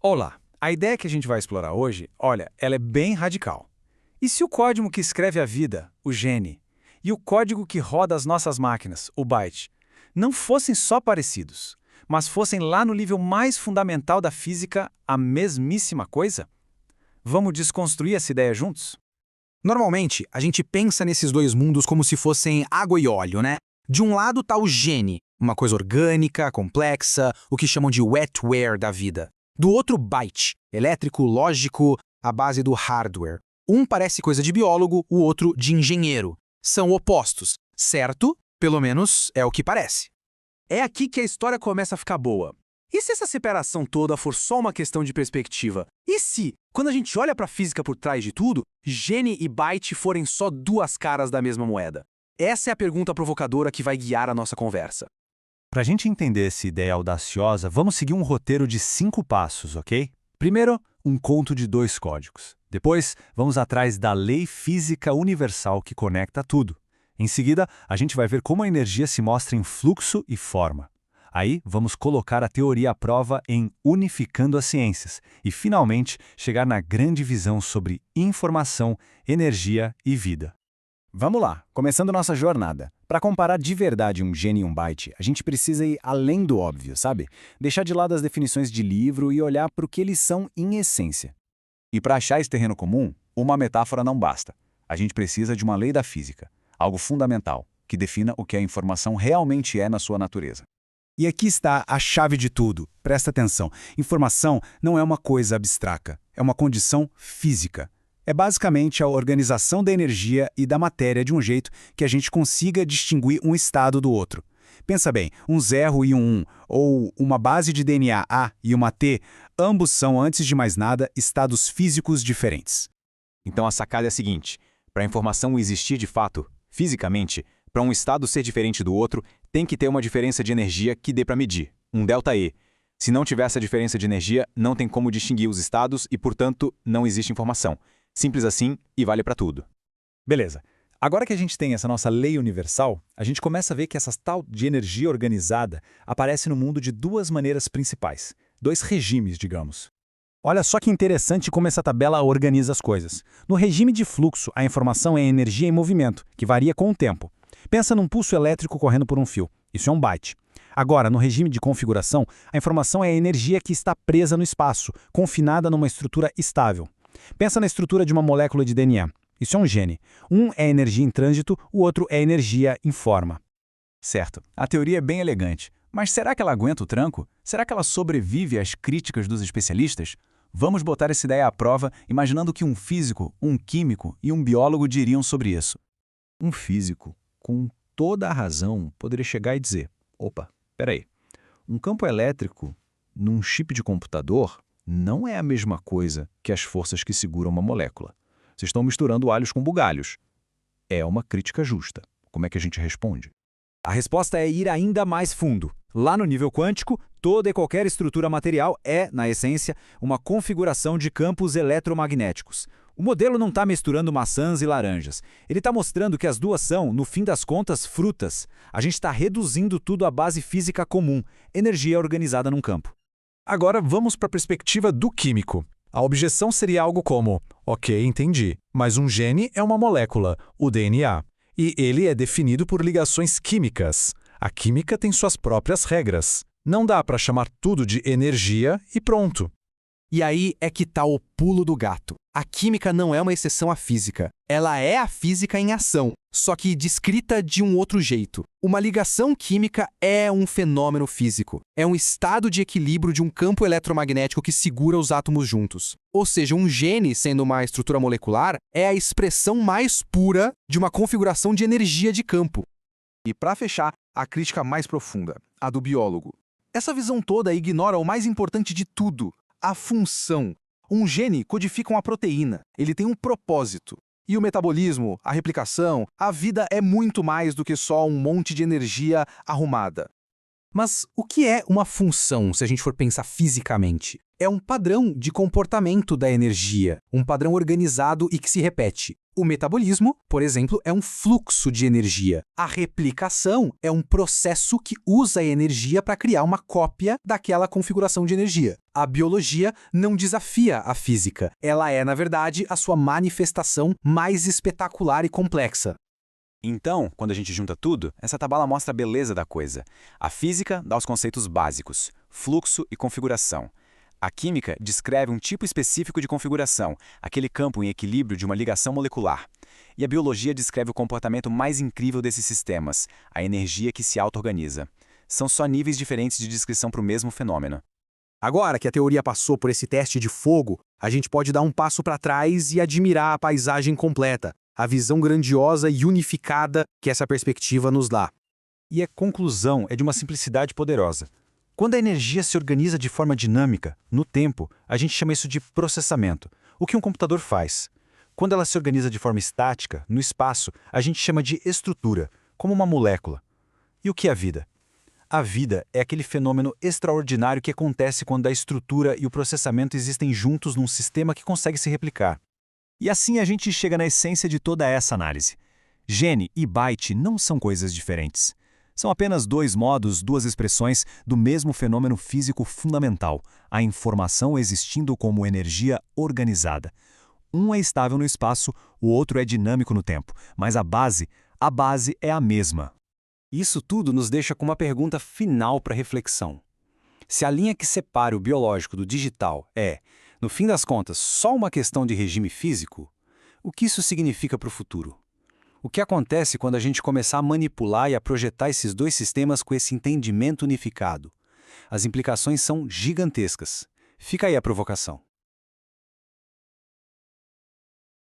Olá, a ideia que a gente vai explorar hoje, olha, ela é bem radical. E se o código que escreve a vida, o gene, e o código que roda as nossas máquinas, o byte, não fossem só parecidos, mas fossem lá no nível mais fundamental da física a mesmíssima coisa? Vamos desconstruir essa ideia juntos? Normalmente, a gente pensa nesses dois mundos como se fossem água e óleo, né? De um lado tá o gene, uma coisa orgânica, complexa, o que chamam de wetware da vida. Do outro, byte, elétrico, lógico, a base do hardware. Um parece coisa de biólogo, o outro de engenheiro. São opostos, certo? Pelo menos é o que parece. É aqui que a história começa a ficar boa. E se essa separação toda for só uma questão de perspectiva? E se, quando a gente olha para a física por trás de tudo, gene e byte forem só duas caras da mesma moeda? Essa é a pergunta provocadora que vai guiar a nossa conversa. Para a gente entender essa ideia audaciosa, vamos seguir um roteiro de 5 passos, ok? Primeiro, um conto de 2 códigos. Depois, vamos atrás da lei física universal que conecta tudo. Em seguida, a gente vai ver como a energia se mostra em fluxo e forma. Aí, vamos colocar a teoria à prova em Unificando as Ciências e, finalmente, chegar na grande visão sobre informação, energia e vida. Vamos lá, começando nossa jornada. Para comparar de verdade um gene e um byte, a gente precisa ir além do óbvio, sabe? Deixar de lado as definições de livro e olhar para o que eles são em essência. E para achar esse terreno comum, uma metáfora não basta. A gente precisa de uma lei da física, algo fundamental, que defina o que a informação realmente é na sua natureza. E aqui está a chave de tudo. Presta atenção. Informação não é uma coisa abstrata, é uma condição física. É basicamente a organização da energia e da matéria de um jeito que a gente consiga distinguir um estado do outro. Pensa bem, um 0 e um 1, ou uma base de DNA A e uma T, ambos são, antes de mais nada, estados físicos diferentes. Então a sacada é a seguinte: para a informação existir de fato, fisicamente, para um estado ser diferente do outro, tem que ter uma diferença de energia que dê para medir, um ΔE. Se não tiver essa diferença de energia, não tem como distinguir os estados e, portanto, não existe informação. Simples assim e vale para tudo. Beleza. Agora que a gente tem essa nossa lei universal, a gente começa a ver que essa tal de energia organizada aparece no mundo de 2 maneiras principais, 2 regimes, digamos. Olha só que interessante como essa tabela organiza as coisas. No regime de fluxo, a informação é energia em movimento, que varia com o tempo. Pensa num pulso elétrico correndo por um fio. Isso é um byte. Agora, no regime de configuração, a informação é a energia que está presa no espaço, confinada numa estrutura estável. Pensa na estrutura de uma molécula de DNA. Isso é um gene. Um é energia em trânsito, o outro é energia em forma. Certo, a teoria é bem elegante. Mas será que ela aguenta o tranco? Será que ela sobrevive às críticas dos especialistas? Vamos botar essa ideia à prova imaginando o que um físico, um químico e um biólogo diriam sobre isso. Um físico, com toda a razão, poderia chegar e dizer: opa, peraí, um campo elétrico num chip de computador não é a mesma coisa que as forças que seguram uma molécula. Vocês estão misturando alhos com bugalhos. É uma crítica justa. Como é que a gente responde? A resposta é ir ainda mais fundo. Lá no nível quântico, toda e qualquer estrutura material é, na essência, uma configuração de campos eletromagnéticos. O modelo não está misturando maçãs e laranjas. Ele está mostrando que as duas são, no fim das contas, frutas. A gente está reduzindo tudo à base física comum, energia organizada num campo. Agora vamos para a perspectiva do químico. A objeção seria algo como: ok, entendi, mas um gene é uma molécula, o DNA, e ele é definido por ligações químicas. A química tem suas próprias regras. Não dá para chamar tudo de energia e pronto. E aí é que tá o pulo do gato. A química não é uma exceção à física. Ela é a física em ação, só que descrita de um outro jeito. Uma ligação química é um fenômeno físico. É um estado de equilíbrio de um campo eletromagnético que segura os átomos juntos. Ou seja, um gene, sendo uma estrutura molecular, é a expressão mais pura de uma configuração de energia de campo. E para fechar, a crítica mais profunda, a do biólogo. Essa visão toda ignora o mais importante de tudo: a função. Um gene codifica uma proteína, ele tem um propósito. E o metabolismo, a replicação, a vida é muito mais do que só um monte de energia arrumada. Mas o que é uma função, se a gente for pensar fisicamente? É um padrão de comportamento da energia, um padrão organizado e que se repete. O metabolismo, por exemplo, é um fluxo de energia. A replicação é um processo que usa a energia para criar uma cópia daquela configuração de energia. A biologia não desafia a física. Ela é, na verdade, a sua manifestação mais espetacular e complexa. Então, quando a gente junta tudo, essa tabela mostra a beleza da coisa. A física dá os conceitos básicos, fluxo e configuração. A química descreve um tipo específico de configuração, aquele campo em equilíbrio de uma ligação molecular. E a biologia descreve o comportamento mais incrível desses sistemas, a energia que se auto-organiza. São só níveis diferentes de descrição para o mesmo fenômeno. Agora que a teoria passou por esse teste de fogo, a gente pode dar um passo para trás e admirar a paisagem completa, a visão grandiosa e unificada que essa perspectiva nos dá. E a conclusão é de uma simplicidade poderosa. Quando a energia se organiza de forma dinâmica, no tempo, a gente chama isso de processamento, o que um computador faz. Quando ela se organiza de forma estática, no espaço, a gente chama de estrutura, como uma molécula. E o que é a vida? A vida é aquele fenômeno extraordinário que acontece quando a estrutura e o processamento existem juntos num sistema que consegue se replicar. E assim a gente chega na essência de toda essa análise. Gene e byte não são coisas diferentes. São apenas dois modos, duas expressões do mesmo fenômeno físico fundamental, a informação existindo como energia organizada. Um é estável no espaço, o outro é dinâmico no tempo, mas a base é a mesma. Isso tudo nos deixa com uma pergunta final para reflexão. Se a linha que separa o biológico do digital é, no fim das contas, só uma questão de regime físico, o que isso significa para o futuro? O que acontece quando a gente começar a manipular e a projetar esses dois sistemas com esse entendimento unificado? As implicações são gigantescas. Fica aí a provocação.